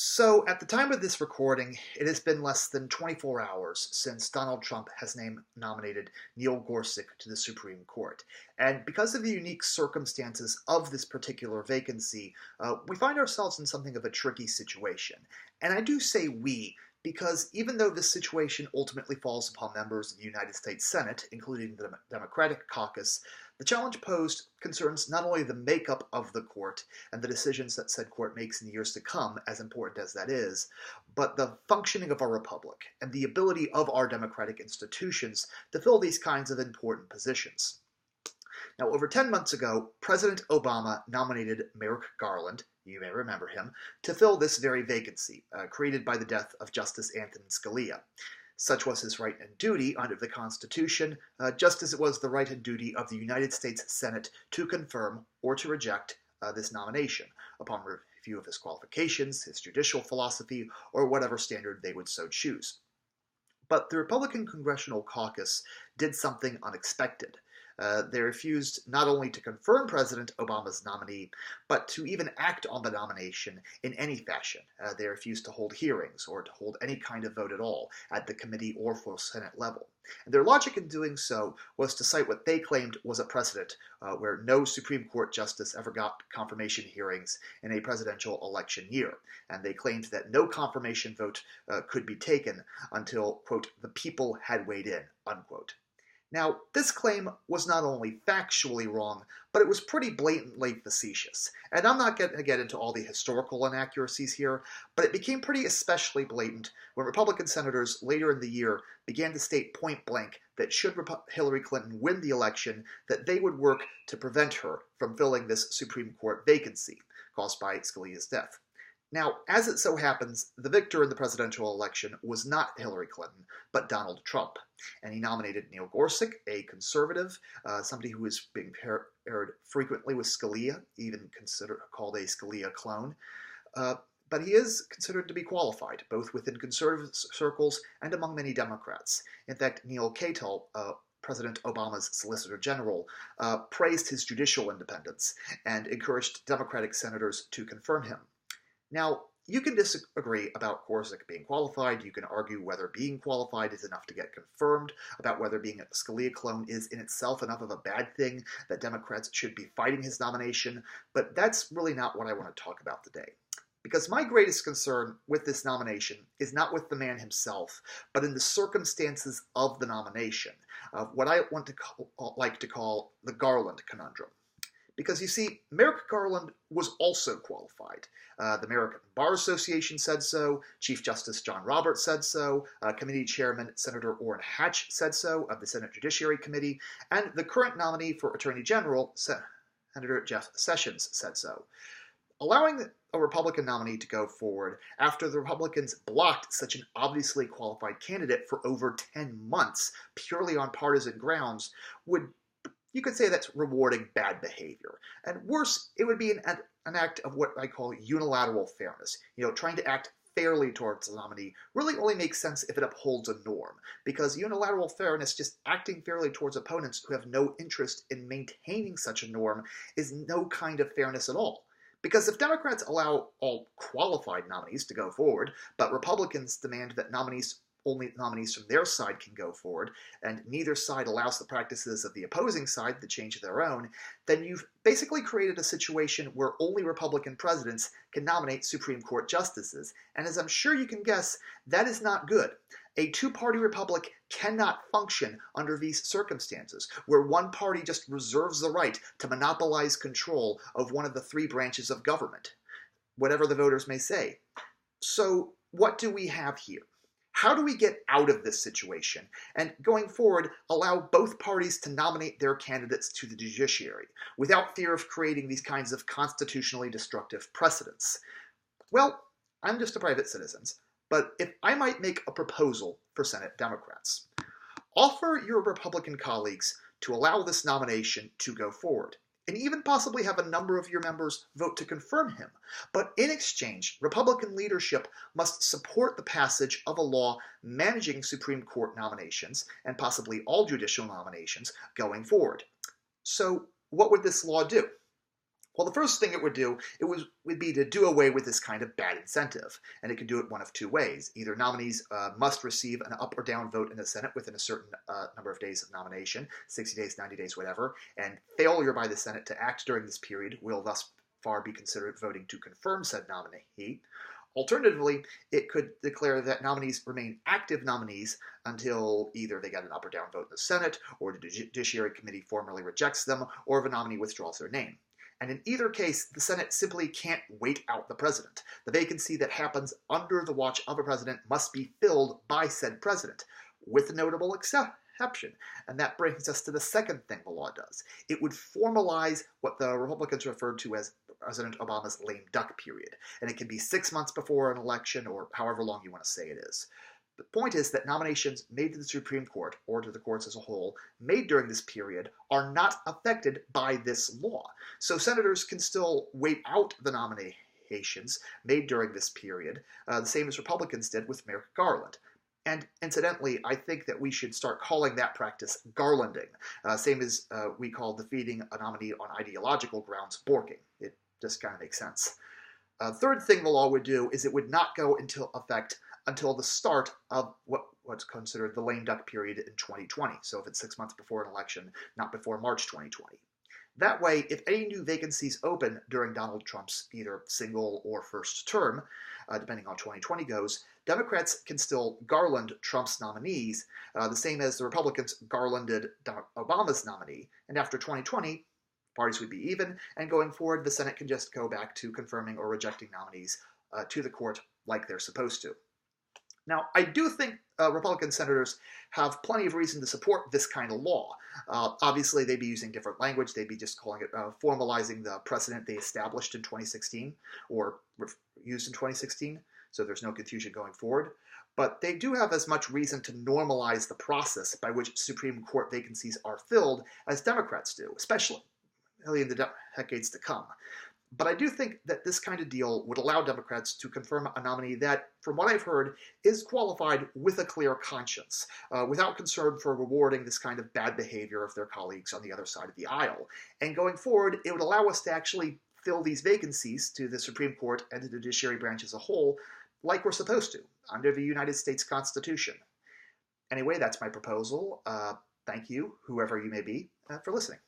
So, at the time of this recording, it has been less than 24 hours since Donald Trump has nominated Neil Gorsuch to the Supreme Court. And because of the unique circumstances of this particular vacancy, we find ourselves in something of a tricky situation. And I do say we, because even though this situation ultimately falls upon members of the United States Senate, including the Democratic caucus, the challenge posed concerns not only the makeup of the court and the decisions that said court makes in the years to come, as important as that is, but the functioning of our republic and the ability of our democratic institutions to fill these kinds of important positions. Now, over 10 months ago, President Obama nominated Merrick Garland, you may remember him, to fill this very vacancy, created by the death of Justice Antonin Scalia. Such was his right and duty under the Constitution, just as it was the right and duty of the United States Senate to confirm or to reject this nomination upon review of his qualifications, his judicial philosophy, or whatever standard they would so choose. But the Republican Congressional Caucus did something unexpected. They refused not only to confirm President Obama's nominee, but to even act on the nomination in any fashion. They refused to hold hearings or to hold any kind of vote at all at the committee or full Senate level. And their logic in doing so was to cite what they claimed was a precedent where no Supreme Court justice ever got confirmation hearings in a presidential election year. And they claimed that no confirmation vote could be taken until, quote, the people had weighed in, unquote. Now, this claim was not only factually wrong, but it was pretty blatantly facetious. And I'm not going to get into all the historical inaccuracies here, but it became pretty especially blatant when Republican senators later in the year began to state point blank that should Hillary Clinton win the election, that they would work to prevent her from filling this Supreme Court vacancy caused by Scalia's death. Now, as it so happens, the victor in the presidential election was not Hillary Clinton, but Donald Trump. And he nominated Neil Gorsuch, a conservative, somebody who is being paired frequently with Scalia, even called a Scalia clone. But he is considered to be qualified, both within conservative circles and among many Democrats. In fact, Neil Cato, President Obama's Solicitor General, praised his judicial independence and encouraged Democratic senators to confirm him. Now, you can disagree about Gorsuch being qualified. You can argue whether being qualified is enough to get confirmed, about whether being a Scalia clone is in itself enough of a bad thing that Democrats should be fighting his nomination, but that's really not what I want to talk about today. Because my greatest concern with this nomination is not with the man himself, but in the circumstances of the nomination, of what I like to call the Garland Conundrum. Because you see, Merrick Garland was also qualified. The American Bar Association said so, Chief Justice John Roberts said so, Committee Chairman Senator Orrin Hatch said so of the Senate Judiciary Committee, and the current nominee for Attorney General, Senator Jeff Sessions, said so. Allowing a Republican nominee to go forward after the Republicans blocked such an obviously qualified candidate for over 10 months purely on partisan grounds would, you could say, that's rewarding bad behavior. And worse, it would be an act of what I call unilateral fairness. Trying to act fairly towards the nominee really only makes sense if it upholds a norm, because unilateral fairness, just acting fairly towards opponents who have no interest in maintaining such a norm, is no kind of fairness at all. Because if Democrats allow all qualified nominees to go forward, but Republicans demand that only nominees from their side can go forward, and neither side allows the practices of the opposing side to change their own, then you've basically created a situation where only Republican presidents can nominate Supreme Court justices. And as I'm sure you can guess, that is not good. A two-party republic cannot function under these circumstances, where one party just reserves the right to monopolize control of one of the three branches of government, whatever the voters may say. So what do we have here? How do we get out of this situation and, going forward, allow both parties to nominate their candidates to the judiciary without fear of creating these kinds of constitutionally destructive precedents? Well, I'm just a private citizen, but if I might make a proposal for Senate Democrats, offer your Republican colleagues to allow this nomination to go forward, and even possibly have a number of your members vote to confirm him. But in exchange, Republican leadership must support the passage of a law managing Supreme Court nominations, and possibly all judicial nominations, going forward. So what would this law do? Well, the first thing it would do, would be to do away with this kind of bad incentive. And it could do it one of two ways. Either nominees must receive an up or down vote in the Senate within a certain number of days of nomination, 60 days, 90 days, whatever, and failure by the Senate to act during this period will thus far be considered voting to confirm said nominee. Alternatively, it could declare that nominees remain active nominees until either they get an up or down vote in the Senate, or the Judiciary Committee formally rejects them, or if a nominee withdraws their name. And in either case, the Senate simply can't wait out the president. The vacancy that happens under the watch of a president must be filled by said president, with a notable exception. And that brings us to the second thing the law does. It would formalize what the Republicans referred to as President Obama's lame duck period. And it can be 6 months before an election, or however long you want to say it is. The point is that nominations made to the Supreme Court, or to the courts as a whole, made during this period are not affected by this law. So senators can still wait out the nominations made during this period, the same as Republicans did with Merrick Garland. And incidentally, I think that we should start calling that practice Garlanding, same as we call defeating a nominee on ideological grounds borking. It just kind of makes sense. Third thing the law would do is it would not go into effect until the start of what's considered the lame duck period in 2020. So if it's 6 months before an election, not before March 2020. That way, if any new vacancies open during Donald Trump's either single or first term, depending on how 2020 goes, Democrats can still Garland Trump's nominees, the same as the Republicans Garlanded Obama's nominee. And after 2020, parties would be even, and going forward, the Senate can just go back to confirming or rejecting nominees to the court like they're supposed to. Now, I do think Republican senators have plenty of reason to support this kind of law. Obviously, they'd be using different language. They'd be just calling it formalizing the precedent they established in 2016 or used in 2016, so there's no confusion going forward. But they do have as much reason to normalize the process by which Supreme Court vacancies are filled as Democrats do, especially in the decades to come. But I do think that this kind of deal would allow Democrats to confirm a nominee that, from what I've heard, is qualified with a clear conscience, without concern for rewarding this kind of bad behavior of their colleagues on the other side of the aisle. And going forward, it would allow us to actually fill these vacancies to the Supreme Court and the judiciary branch as a whole, like we're supposed to, under the United States Constitution. Anyway, that's my proposal. Thank you, whoever you may be, for listening.